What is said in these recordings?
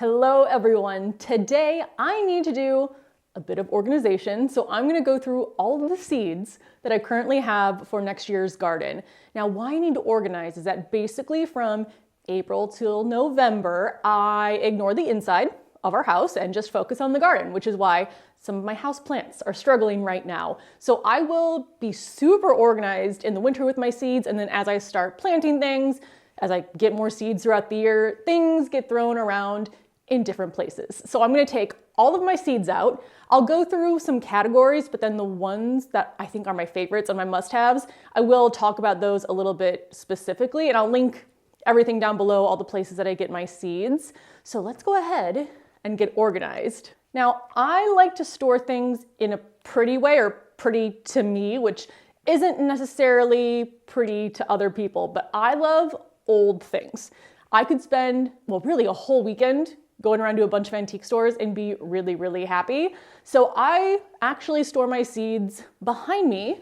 Hello everyone. Today I need to do a bit of organization, so I'm going to go through all of the seeds that I currently have for next year's garden. Now, why I need to organize is that basically from April till November, I ignore the inside of our house and just focus on the garden, which is why some of my house plants are struggling right now. So I will be super organized in the winter with my seeds, and then as I start planting things, as I get more seeds throughout the year, things get thrown around in different places. So I'm going to take all of my seeds out. I'll go through some categories, but then the ones that I think are my favorites and my must-haves, I will talk about those a little bit specifically, and I'll link everything down below, all the places that I get my seeds. So let's go ahead and get organized. Now, I like to store things in a pretty way, or pretty to me, which isn't necessarily pretty to other people, but I love old things. I could spend, well, really a whole weekend going around to a bunch of antique stores and be really, really happy. So I actually store my seeds behind me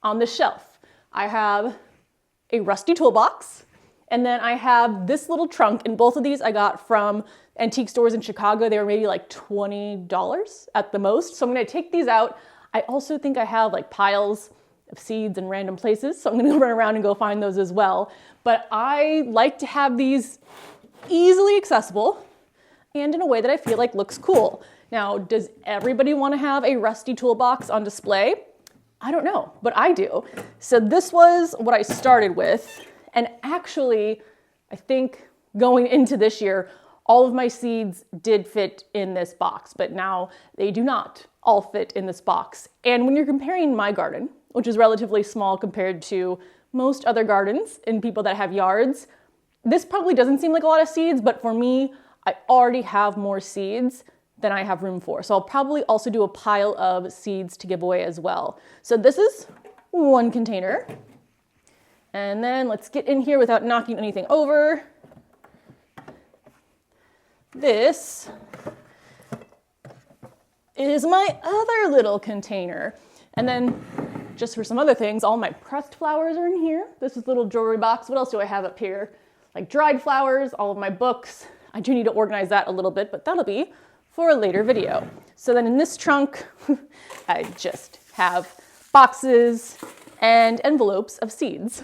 on the shelf. I have a rusty toolbox, and then I have this little trunk, and both of these I got from antique stores in Chicago. They were maybe like $20 at the most. So I'm gonna take these out. I also think I have like piles of seeds in random places, so I'm gonna run around and go find those as well. But I like to have these easily accessible and in a way that I feel like looks cool. Now, does everybody want to have a rusty toolbox on display? I don't know, but I do. So this was what I started with, and actually, I think going into this year, all of my seeds did fit in this box, but now they do not all fit in this box. And when you're comparing my garden, which is relatively small compared to most other gardens and people that have yards, this probably doesn't seem like a lot of seeds, but for me, I already have more seeds than I have room for. So I'll probably also do a pile of seeds to give away as well. So this is one container. And then let's get in here without knocking anything over. This is my other little container. And then just for some other things, all my pressed flowers are in here. This is a little jewelry box. What else do I have up here? Like dried flowers, all of my books. I do need to organize that a little bit, but that'll be for a later video. So then in this trunk, I just have boxes and envelopes of seeds.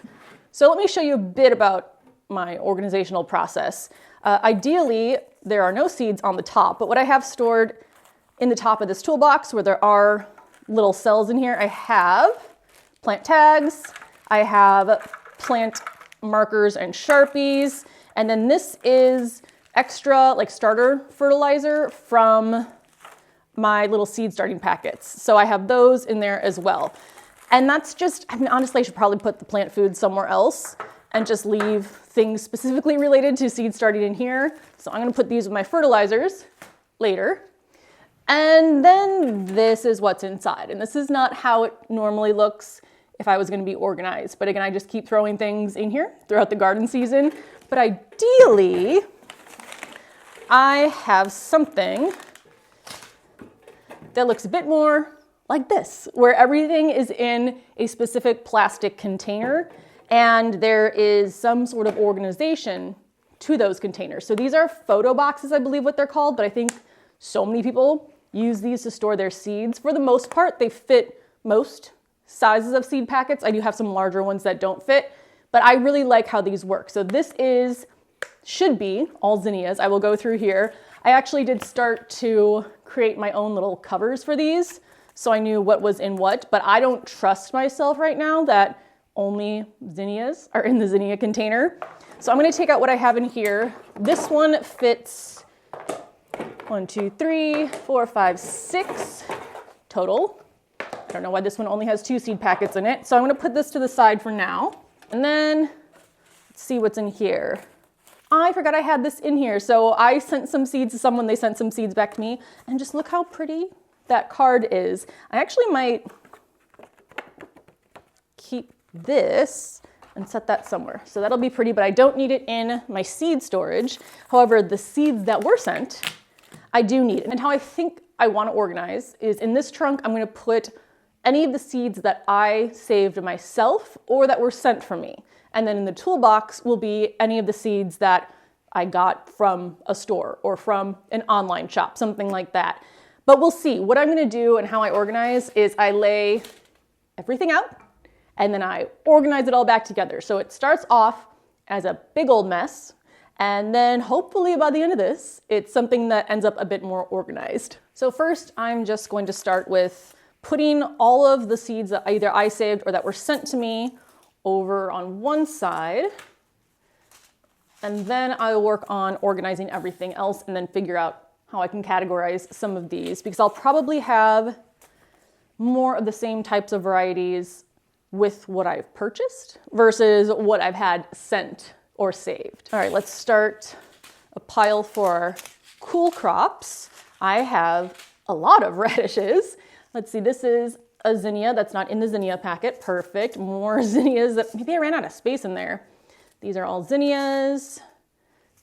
So let me show you a bit about my organizational process. Ideally, there are no seeds on the top, but what I have stored in the top of this toolbox where there are little cells in here, I have plant tags, I have plant markers and Sharpies, and then this is extra like starter fertilizer from my little seed starting packets. So I have those in there as well. And that's just, I mean, honestly, I should probably put the plant food somewhere else and just leave things specifically related to seed starting in here. So I'm gonna put these with my fertilizers later. And then this is what's inside. And this is not how it normally looks if I was gonna be organized. But again, I just keep throwing things in here throughout the garden season. But ideally, I have something that looks a bit more like this, where everything is in a specific plastic container and there is some sort of organization to those containers. So these are photo boxes, I believe what they're called, but I think so many people use these to store their seeds. For the most part, they fit most sizes of seed packets. I do have some larger ones that don't fit, but I really like how these work. So this should be all zinnias. I will go through here. I actually did start to create my own little covers for these, so I knew what was in what, but I don't trust myself right now that only zinnias are in the zinnia container. So I'm gonna take out what I have in here. This one fits 1, 2, 3, 4, 5, 6 total. I don't know why this one only has 2 seed packets in it. So I'm gonna put this to the side for now. And then let's see what's in here. I forgot I had this in here. So I sent some seeds to someone, they sent some seeds back to me, and just look how pretty that card is. I actually might keep this and set that somewhere. So that'll be pretty, but I don't need it in my seed storage. However, the seeds that were sent, I do need. And how I think I want to organize is in this trunk, I'm going to put any of the seeds that I saved myself or that were sent from me. And then in the toolbox will be any of the seeds that I got from a store or from an online shop, something like that. But we'll see. What I'm gonna do and how I organize is I lay everything out and then I organize it all back together. So it starts off as a big old mess, and then hopefully by the end of this, it's something that ends up a bit more organized. So first, I'm just going to start with putting all of the seeds that either I saved or that were sent to me over on one side. And then I'll work on organizing everything else and then figure out how I can categorize some of these, because I'll probably have more of the same types of varieties with what I've purchased versus what I've had sent or saved. All right, let's start a pile for cool crops. I have a lot of radishes. Let's see, this is a zinnia that's not in the zinnia packet. Perfect. More zinnias that maybe I ran out of space in there. These are all zinnias,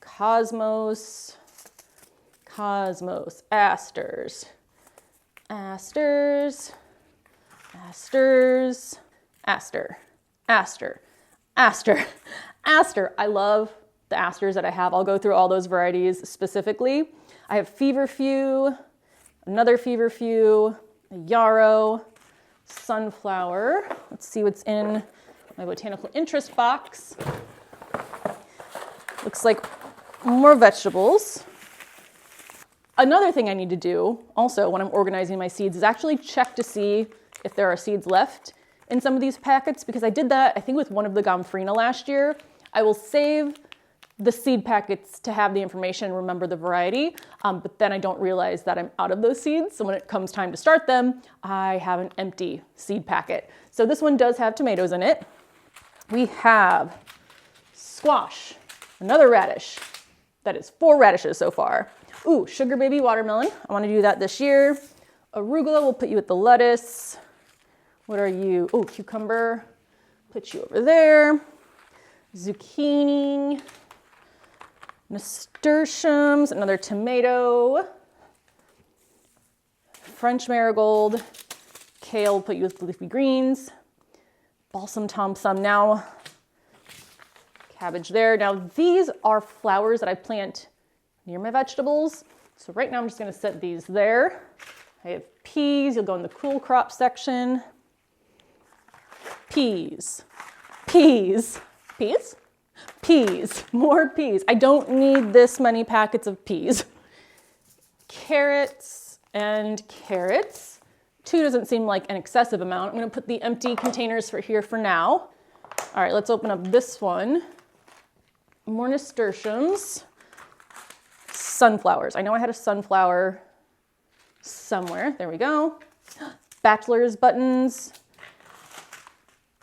cosmos, asters, asters, asters, aster, aster, aster, aster. I love the asters that I have. I'll go through all those varieties specifically. I have feverfew, another feverfew, a yarrow, sunflower. Let's see what's in my botanical interest box. Looks like more vegetables. Another thing I need to do also when I'm organizing my seeds is actually check to see if there are seeds left in some of these packets, because I did that, I think, with one of the Gomphrena last year. I will save the seed packets to have the information and remember the variety, but then I don't realize that I'm out of those seeds. So when it comes time to start them, I have an empty seed packet. So this one does have tomatoes in it. We have squash, another radish. That is 4 radishes so far. Ooh, sugar baby watermelon. I want to do that this year. Arugula, we'll put you with the lettuce. What are you? Oh, cucumber. Put you over there. Zucchini. Nasturtiums, another tomato. French marigold. Kale, put you with leafy greens. Balsam Thompson now. Cabbage there. Now these are flowers that I plant near my vegetables. So right now I'm just gonna set these there. I have peas, you'll go in the cool crop section. Peas, peas, peas, peas, more peas. I don't need this many packets of peas. Carrots and carrots. 2 doesn't seem like an excessive amount. I'm gonna put the empty containers for here for now. All right, let's open up this one. More nasturtiums. Sunflowers. I know I had a sunflower somewhere. There we go. Bachelor's buttons.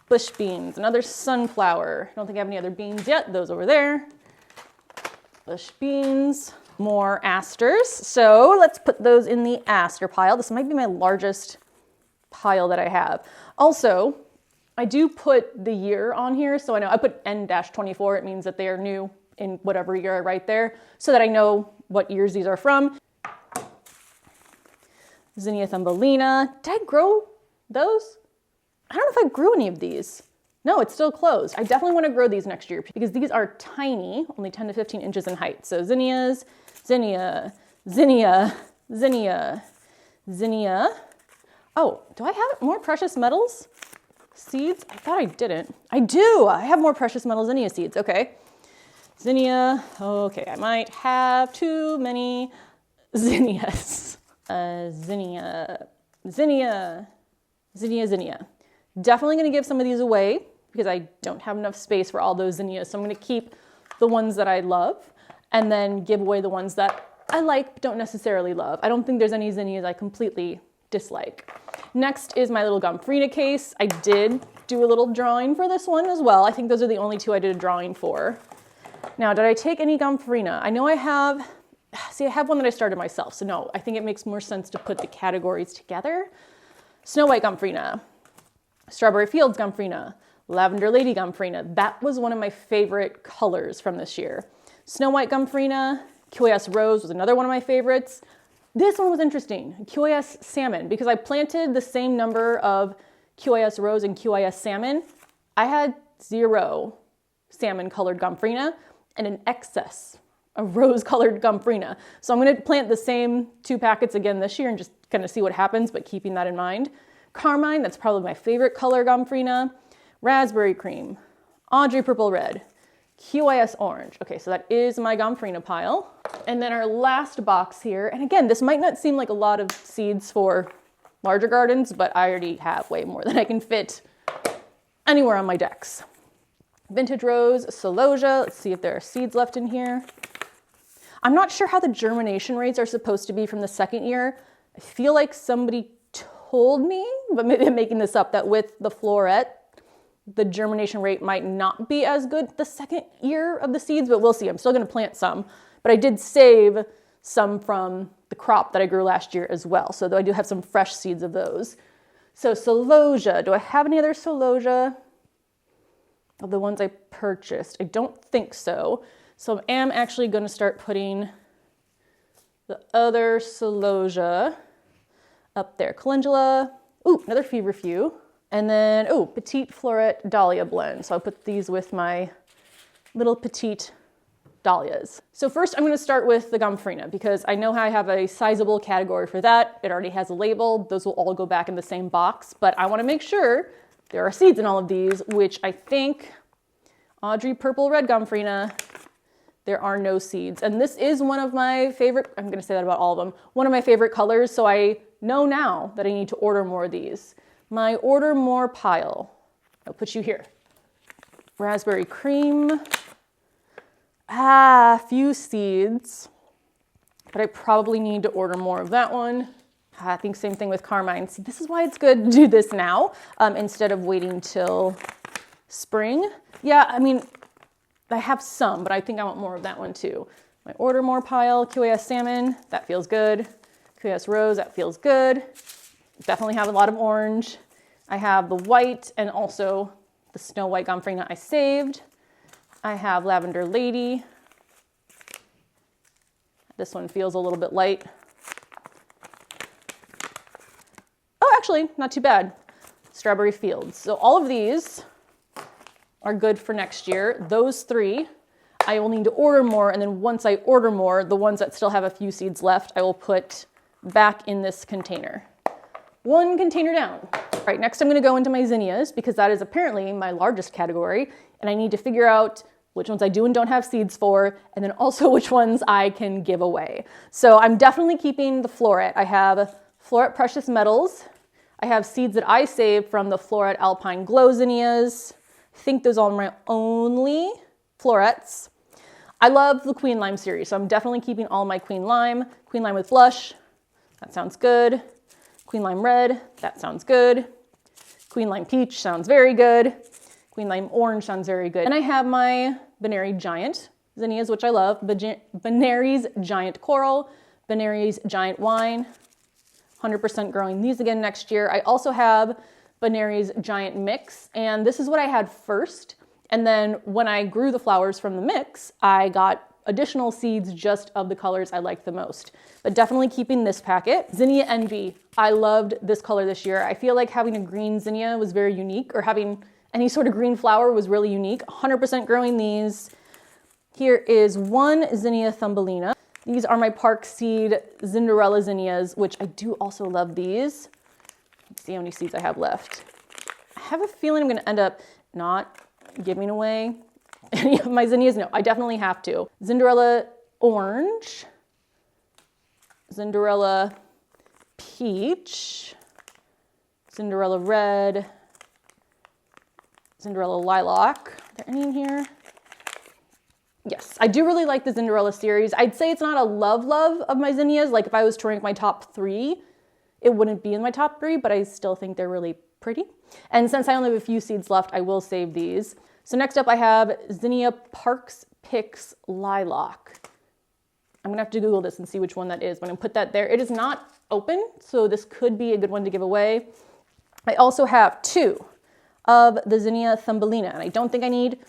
Bush beans, another sunflower. I don't think I have any other beans yet. Those over there. Bush beans, more asters. So let's put those in the aster pile. This might be my largest pile that I have. Also, I do put the year on here. So I know I put N-24. It means that they are new in whatever year I write there, so that I know what years these are from. Zinnia Thumbelina. Did I grow those? I don't know if I grew any of these. No, it's still closed. I definitely want to grow these next year because these are tiny, only 10 to 15 inches in height. So zinnias, zinnia, zinnia, zinnia, zinnia. Oh, do I have more precious metals seeds? I thought I didn't. I do. I have more precious metal zinnia seeds. Okay. Zinnia. Okay, I might have too many zinnias. Zinnia, zinnia, zinnia, zinnia. Definitely going to give some of these away because I don't have enough space for all those zinnias. So I'm going to keep the ones that I love and then give away the ones that I like but don't necessarily love. I don't think there's any zinnias I completely dislike. Next is my little Gomphrena case. I did do a little drawing for this one as well. I think those are the only 2 I did a drawing for. Now, did I take any Gomphrena? I know I have, see, I have one that I started myself. So no, I think it makes more sense to put the categories together. Snow White Gomphrena, Strawberry Fields Gomphrena, Lavender Lady Gomphrena. That was one of my favorite colors from this year. Snow White Gomphrena, QAS Rose was another one of my favorites. This one was interesting, QAS Salmon, because I planted the same number of QAS Rose and QAS Salmon. I had 0 salmon colored Gomphrena and an excess a rose-colored Gomphrena. So I'm gonna plant the same 2 packets again this year and just kind of see what happens, but keeping that in mind. Carmine, that's probably my favorite color Gomphrena. Raspberry Cream, Audrey Purple Red, QIS Orange. Okay, so that is my Gomphrena pile. And then our last box here, and again, this might not seem like a lot of seeds for larger gardens, but I already have way more than I can fit anywhere on my decks. Vintage Rose, Celosia. Let's see if there are seeds left in here. I'm not sure how the germination rates are supposed to be from the second year. I feel like somebody told me, but maybe I'm making this up, that with the floret, the germination rate might not be as good the second year of the seeds, but we'll see. I'm still gonna plant some, but I did save some from the crop that I grew last year as well. So though I do have some fresh seeds of those. So Celosia, do I have any other Celosia of the ones I purchased? I don't think so. So I am actually gonna start putting the other Celosia up there. Calendula, ooh, another Feverfew. And then, oh, Petite Floret Dahlia blend. So I'll put these with my little petite dahlias. So first I'm gonna start with the Gomphrena because I know I have a sizable category for that. It already has a label. Those will all go back in the same box, but I wanna make sure there are seeds in all of these, which I think Audrey Purple Red Gomphrena, there are no seeds. And this is one of my favorite, I'm gonna say that about all of them, one of my favorite colors, so I know now that I need to order more of these. My order more pile, I'll put you here. Raspberry Cream, few seeds, but I probably need to order more of that one. I think same thing with Carmine. See, this is why it's good to do this now instead of waiting till spring. Yeah, I mean, I have some, but I think I want more of that one too. My order more pile, QAS Salmon, that feels good. QAS Rose, that feels good. Definitely have a lot of orange. I have the white and also the Snow White Gomphrena I saved. I have Lavender Lady. This one feels a little bit light. Oh, actually, not too bad. Strawberry Fields. So all of these are good for next year. Those 3, I will need to order more, and then once I order more, the ones that still have a few seeds left, I will put back in this container. 1 container down. All right, next I'm gonna go into my zinnias because that is apparently my largest category, and I need to figure out which ones I do and don't have seeds for, and then also which ones I can give away. So I'm definitely keeping the floret. I have Floret Precious Metals. I have seeds that I saved from the Floret Alpine Glow zinnias. I think those are my only florets. I love the Queen Lime series, so I'm definitely keeping all my Queen Lime with Blush. That sounds good. Queen Lime Red, that sounds good. Queen Lime Peach sounds very good. Queen Lime Orange sounds very good. And I have my Benary Giant zinnias, which I love. Benary's Giant Coral, Benary's Giant Wine. 100% growing these again next year. I also have Benary's Giant Mix, and this is what I had first. And then when I grew the flowers from the mix, I got additional seeds just of the colors I liked the most. But definitely keeping this packet. Zinnia Envy. I loved this color this year. I feel like having a green zinnia was very unique, or having any sort of green flower was really unique. 100% growing these. Here is one Zinnia Thumbelina. These are my Park Seed Zinderella zinnias, which I do also love these. Let's see how many seeds I have left. I have a feeling I'm gonna end up not giving away any of my zinnias. No, I definitely have to. Zinderella Orange, Zinderella Peach, Zinderella Red, Zinderella Lilac. Are there any in here? Yes, I do really like the Zinderella series. I'd say it's not a love of my zinnias. Like if I was to rank my top 3, it wouldn't be in my top 3, but I still think they're really pretty. And since I only have a few seeds left, I will save these. So next up I have Zinnia Parks Picks Lilac. I'm gonna have to Google this and see which one that is. I'm gonna put that there. It is not open, so this could be a good one to give away. I also have 2 of the Zinnia Thumbelina, and I don't think I need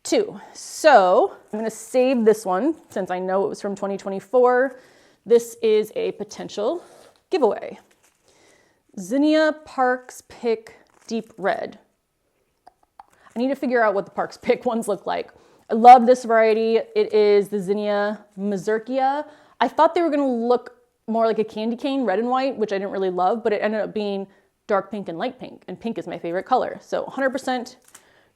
2. So I'm gonna save this one since I know it was from 2024. This is a potential giveaway. Zinnia Parks Pick Deep Red. I need to figure out what the Parks Pick ones look like. I love this variety. It is the Zinnia Mazurkia. I thought they were gonna look more like a candy cane, red and white, which I didn't really love, but it ended up being dark pink and light pink, and pink is my favorite color. So 100%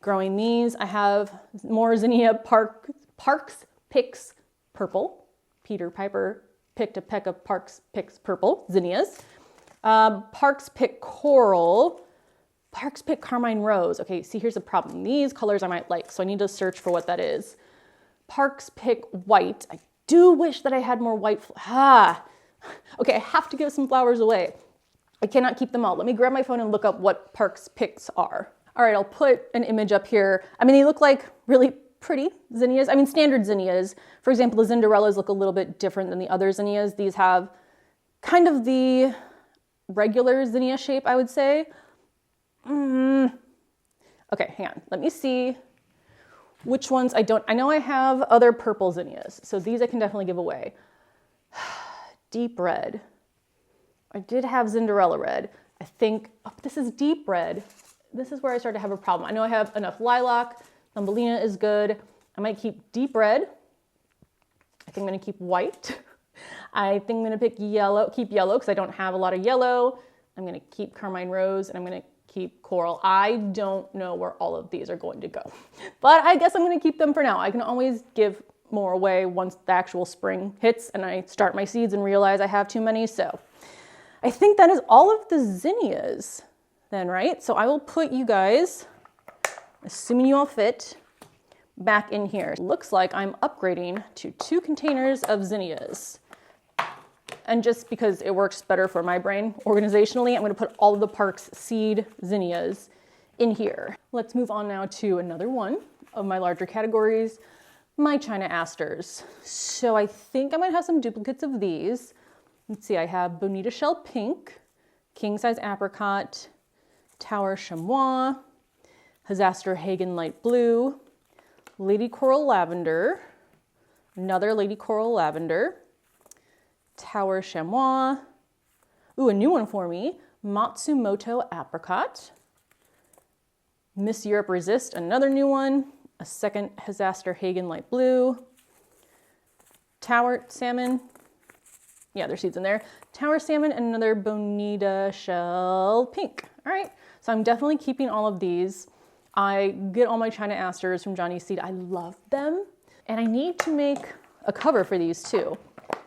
growing these. I have more Zinnia Parks Picks Purple. Peter Piper picked a peck of Parks Picks Purple zinnias. Parks Pick Coral. Parks Pick Carmine Rose. Okay, see, here's the problem. These colors I might like, so I need to search for what that is. Parks Pick White. I do wish that I had more white. Okay, I have to give some flowers away. I cannot keep them all. Let me grab my phone and look up what Parks Picks are. All right, I'll put an image up here. I mean, they look like really pretty zinnias. I mean, standard zinnias. For example, the Zinderellas look a little bit different than the other zinnias. These have kind of the regular zinnia shape, I would say. Okay, hang on. Let me see which ones I don't. I know I have other purple zinnias, so these I can definitely give away. Deep red. I did have Zinderella red. I think, oh, this is deep red. This is where I start to have a problem. I know I have enough lilac. Thumbelina is good. I might keep deep red. I think I'm gonna keep white. I think I'm gonna pick yellow, keep yellow because I don't have a lot of yellow. I'm gonna keep Carmine Rose and I'm gonna keep Coral. I don't know where all of these are going to go, but I guess I'm gonna keep them for now. I can always give more away once the actual spring hits and I start my seeds and realize I have too many. So I think that is all of the zinnias then, right? So I will put you guys, assuming you all fit, back in here. Looks like I'm upgrading to 2 containers of zinnias. And just because it works better for my brain organizationally, I'm gonna put all of the Parks seed zinnias in here. Let's move on now to another one of my larger categories, my China Asters. So I think I might have some duplicates of these. Let's see, I have Bonita Shell Pink, King Size Apricot, Tower Chamois, Hadaster Hagen Light Blue, Lady Coral Lavender, another Lady Coral Lavender, Tower Chamois, ooh, a new one for me, Matsumoto Apricot, Miss Europe Resist, another new one, a second Hadaster Hagen Light Blue, Tower Salmon, yeah, there's seeds in there, Tower Salmon, and another Bonita Shell Pink. All right, so I'm definitely keeping all of these. I get all my China Asters from Johnny Seed. I love them. And I need to make a cover for these too.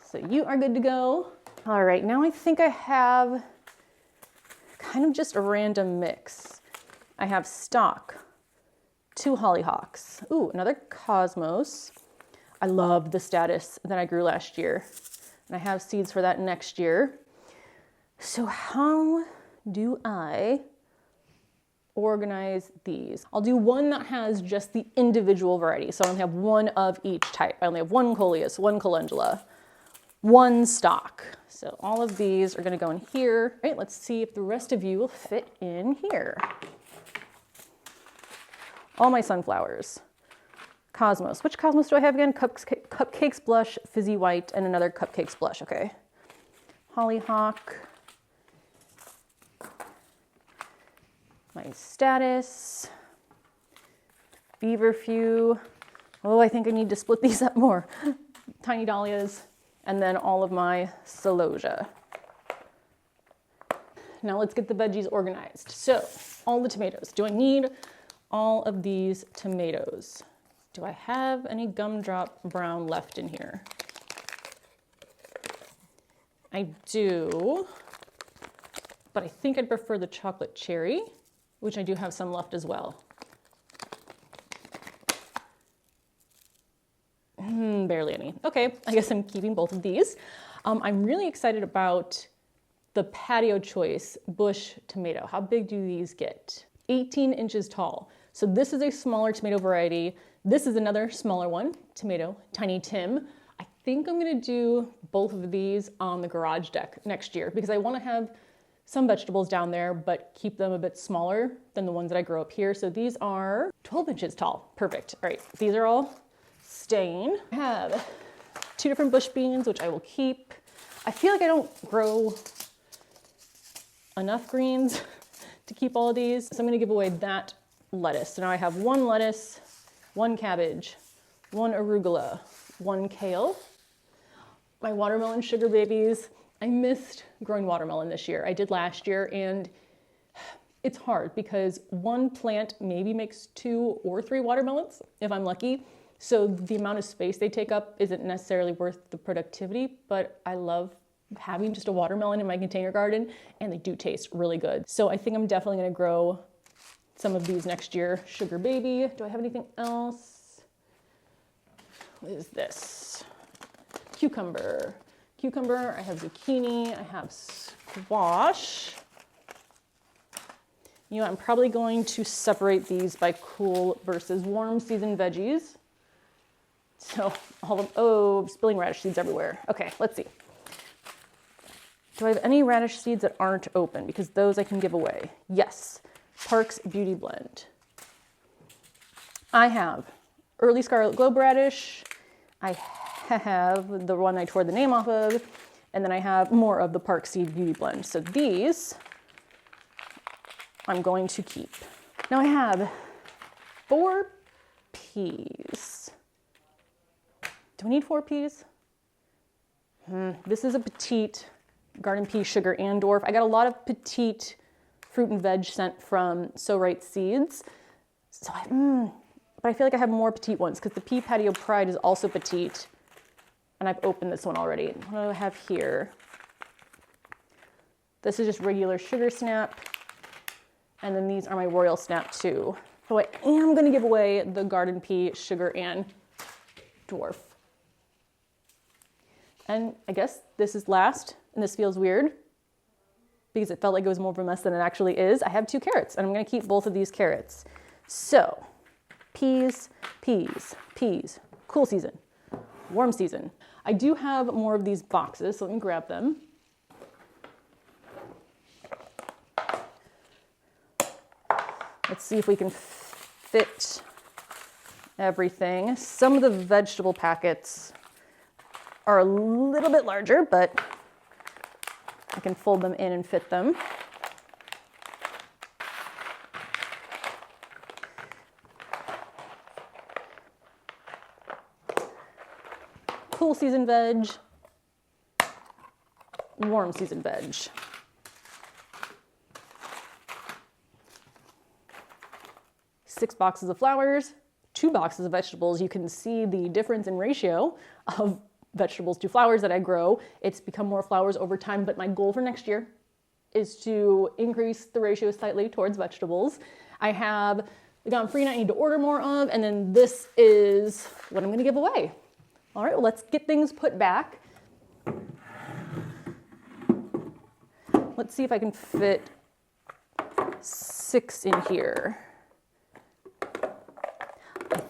So you are good to go. All right, now I think I have kind of just a random mix. I have stock, 2 hollyhocks. Ooh, another Cosmos. I love the Status that I grew last year. And I have seeds for that next year. So how do I organize these? I'll do one that has just the individual variety. So I only have one of each type. I only have 1 Coleus, 1 Calendula, 1 stock. So all of these are gonna go in here. All right, let's see if the rest of you will fit in here. All my sunflowers. Cosmos. Which Cosmos do I have again? Cupcakes Blush, Fizzy White, and another Cupcakes Blush, okay. Hollyhock. My Status. Feverfew. Oh, I think I need to split these up more. Tiny Dahlias. And then all of my Celosia. Now let's get the veggies organized. So, all the tomatoes. Do I need all of these tomatoes? Do I have any Gumdrop Brown left in here? I do, but I think I'd prefer the chocolate cherry, which I do have some left as well. Barely any. Okay, I guess I'm keeping both of these. I'm really excited about the Patio Choice Bush tomato. How big do these get? 18 inches tall. So this is a smaller tomato variety. This is another smaller one, tomato, Tiny Tim. I think I'm gonna do both of these on the garage deck next year because I wanna have some vegetables down there, but keep them a bit smaller than the ones that I grow up here. So these are 12 inches tall. Perfect. All right, these are all staying. I have 2 different bush beans, which I will keep. I feel like I don't grow enough greens to keep all of these. So I'm gonna give away that lettuce. So now I have 1 lettuce, 1 cabbage, 1 arugula, 1 kale. My watermelon sugar babies. I missed growing watermelon this year. I did last year, and it's hard because one plant maybe makes 2 or 3 watermelons if I'm lucky. So the amount of space they take up isn't necessarily worth the productivity, but I love having just a watermelon in my container garden, and they do taste really good. So I think I'm definitely gonna grow some of these next year. Sugar baby. Do I have anything else? What is this? Cucumber. Cucumber, I have zucchini, I have squash. You know, I'm probably going to separate these by cool versus warm season veggies. So all of, oh, spilling radish seeds everywhere. Okay, let's see. Do I have any radish seeds that aren't open? Because those I can give away. Yes, Parks Beauty Blend. I have early scarlet globe radish. I have the one I tore the name off of, and then I have more of the Park Seed Beauty Blend. So these I'm going to keep. Now I have 4 peas. Do I need 4 peas? This is a petite garden pea sugar and dwarf. I got a lot of petite fruit and veg sent from So Right Seeds. So but I feel like I have more petite ones because the Pea Patio Pride is also petite. And I've opened this one already. What do I have here? This is just regular sugar snap. And then these are my Royal Snap too. So I am gonna give away the garden pea sugar and dwarf. And I guess this is last, and this feels weird because it felt like it was more of a mess than it actually is. I have 2 carrots, and I'm gonna keep both of these carrots. So, peas, peas, peas, cool season, warm season. I do have more of these boxes, so let me grab them. Let's see if we can fit everything. Some of the vegetable packets are a little bit larger, but I can fold them in and fit them. Cool season veg, warm season veg. Six boxes of flowers, 2 boxes of vegetables. You can see the difference in ratio of vegetables to flowers that I grow. It's become more flowers over time, but my goal for next year is to increase the ratio slightly towards vegetables. I have the Gomfrina I need to order more of, and then this is what I'm gonna give away. All right, well, let's get things put back. Let's see if I can fit 6 in here. I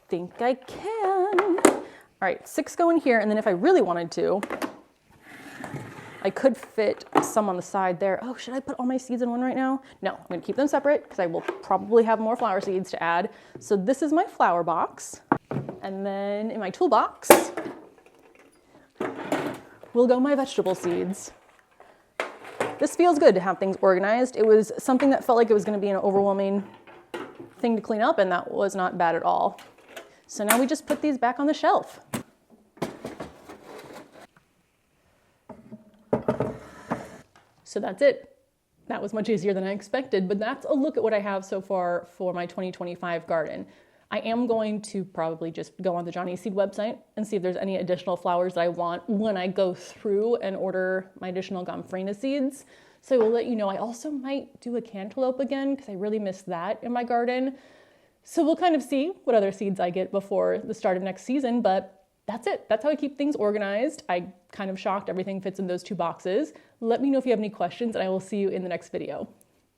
think I can. All right, 6 go in here, and then if I really wanted to, I could fit some on the side there. Oh, should I put all my seeds in one right now? No, I'm gonna keep them separate because I will probably have more flower seeds to add. So this is my flower box. And then in my toolbox will go my vegetable seeds. This feels good to have things organized. It was something that felt like it was gonna be an overwhelming thing to clean up, and that was not bad at all. So now we just put these back on the shelf. So that's it. That was much easier than I expected, but that's a look at what I have so far for my 2025 garden. I am going to probably just go on the Johnny Seed website and see if there's any additional flowers that I want when I go through and order my additional Gomfrina seeds. So I will let you know. I also might do a cantaloupe again because I really missed that in my garden. So we'll kind of see what other seeds I get before the start of next season, but that's it. That's how I keep things organized. I kind of shocked everything fits in those 2 boxes. Let me know if you have any questions, and I will see you in the next video.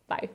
Bye.